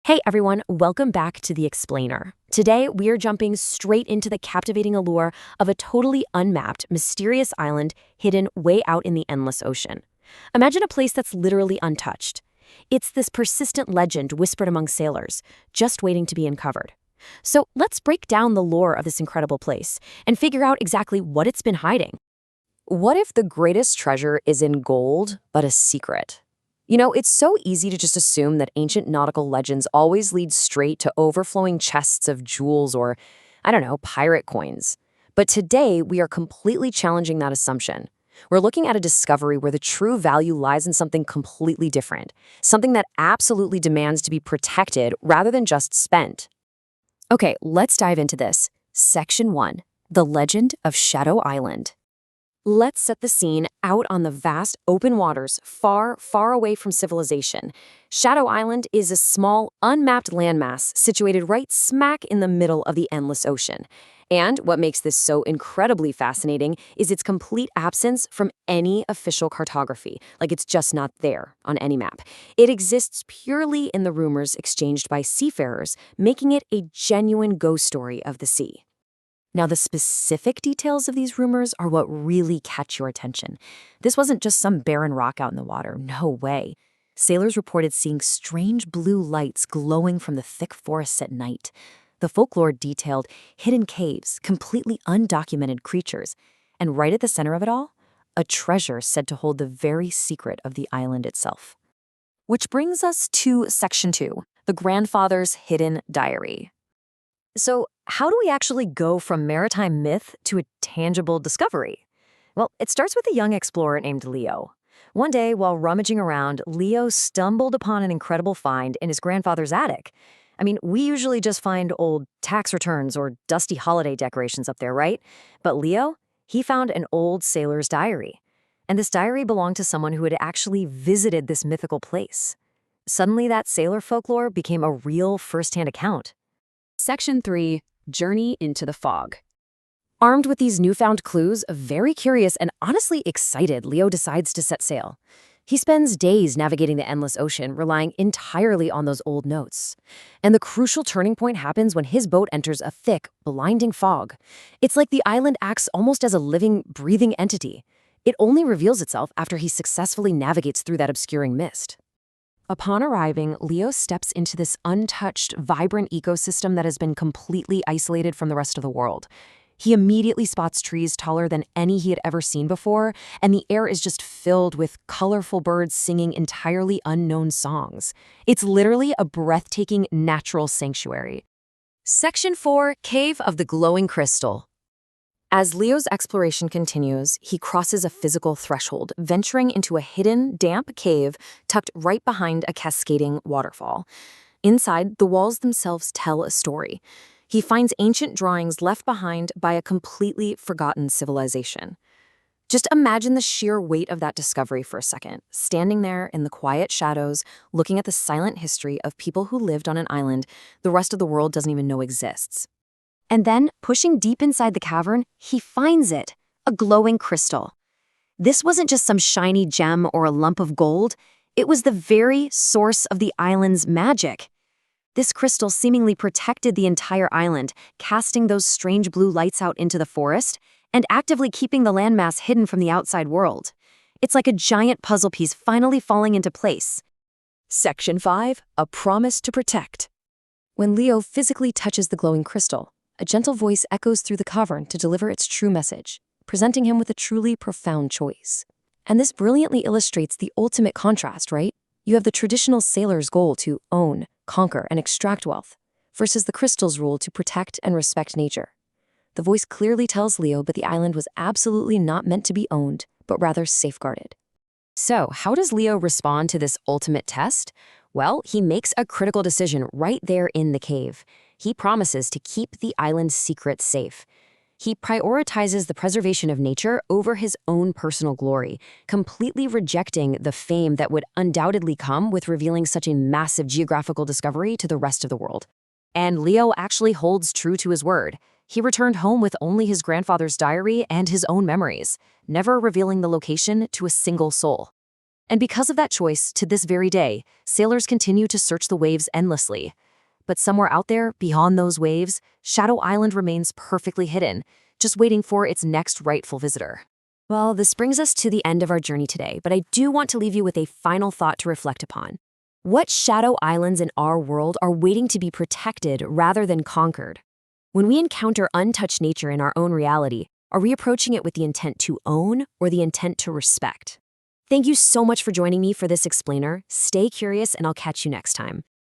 Hey everyone, welcome back to The Explainer. Today, we are jumping straight into the captivating allure of a totally unmapped, mysterious island hidden way out in the endless ocean. Imagine a place that's literally untouched. It's this persistent legend whispered among sailors, just waiting to be uncovered. So let's break down the lore of this incredible place and figure out exactly what it's been hiding. What if the greatest treasure is in gold, but a secret? It's so easy to just assume that ancient nautical legends always lead straight to overflowing chests of jewels or, pirate coins. But today, we are completely challenging that assumption. We're looking at a discovery where the true value lies in something completely different, something that absolutely demands to be protected rather than just spent. Okay, let's dive into this. Section 1. The Legend of Shadow Island. Let's set the scene out on the vast, open waters, far, far away from civilization. Shadow Island is a small, unmapped landmass situated right smack in the middle of the endless ocean. And what makes this so incredibly fascinating is its complete absence from any official cartography. Like it's just not there on any map. It exists purely in the rumors exchanged by seafarers, making it a genuine ghost story of the sea. Now, the specific details of these rumors are what really catch your attention. This wasn't just some barren rock out in the water. No way. Sailors reported seeing strange blue lights glowing from the thick forests at night. The folklore detailed hidden caves, completely undocumented creatures, and right at the center of it all, a treasure said to hold the very secret of the island itself. Which brings us to Section 2, the grandfather's hidden diary. So, how do we actually go from maritime myth to a tangible discovery? Well, it starts with a young explorer named Leo. One day, while rummaging around, Leo stumbled upon an incredible find in his grandfather's attic. We usually just find old tax returns or dusty holiday decorations up there, right? But Leo, he found an old sailor's diary. And this diary belonged to someone who had actually visited this mythical place. Suddenly, that sailor folklore became a real first-hand account. Section 3. Journey into the Fog. Armed with these newfound clues, very curious and honestly excited, Leo decides to set sail. He spends days navigating the endless ocean, relying entirely on those old notes. And the crucial turning point happens when his boat enters a thick, blinding fog. It's like the island acts almost as a living, breathing entity. It only reveals itself after he successfully navigates through that obscuring mist. Upon arriving, Leo steps into this untouched, vibrant ecosystem that has been completely isolated from the rest of the world. He immediately spots trees taller than any he had ever seen before, and the air is just filled with colorful birds singing entirely unknown songs. It's literally a breathtaking natural sanctuary. Section 4. Cave of the Glowing Crystal. As Leo's exploration continues, he crosses a physical threshold, venturing into a hidden, damp cave tucked right behind a cascading waterfall. Inside, the walls themselves tell a story. He finds ancient drawings left behind by a completely forgotten civilization. Just imagine the sheer weight of that discovery for a second, standing there in the quiet shadows, looking at the silent history of people who lived on an island the rest of the world doesn't even know exists. And then, pushing deep inside the cavern, he finds it, a glowing crystal. This wasn't just some shiny gem or a lump of gold. It was the very source of the island's magic. This crystal seemingly protected the entire island, casting those strange blue lights out into the forest and actively keeping the landmass hidden from the outside world. It's like a giant puzzle piece finally falling into place. Section 5. A Promise to Protect. When Leo physically touches the glowing crystal, a gentle voice echoes through the cavern to deliver its true message, presenting him with a truly profound choice. And this brilliantly illustrates the ultimate contrast, right? You have the traditional sailor's goal to own, conquer, and extract wealth, versus the crystal's rule to protect and respect nature. The voice clearly tells Leo that the island was absolutely not meant to be owned, but rather safeguarded. So, how does Leo respond to this ultimate test? Well, he makes a critical decision right there in the cave. He promises to keep the island's secret safe. He prioritizes the preservation of nature over his own personal glory, completely rejecting the fame that would undoubtedly come with revealing such a massive geographical discovery to the rest of the world. And Leo actually holds true to his word. He returned home with only his grandfather's diary and his own memories, never revealing the location to a single soul. And because of that choice, to this very day, sailors continue to search the waves endlessly. But somewhere out there, beyond those waves, Shadow Island remains perfectly hidden, just waiting for its next rightful visitor. Well, this brings us to the end of our journey today, but I do want to leave you with a final thought to reflect upon. What shadow islands in our world are waiting to be protected rather than conquered? When we encounter untouched nature in our own reality, are we approaching it with the intent to own or the intent to respect? Thank you so much for joining me for this explainer. Stay curious, and I'll catch you next time.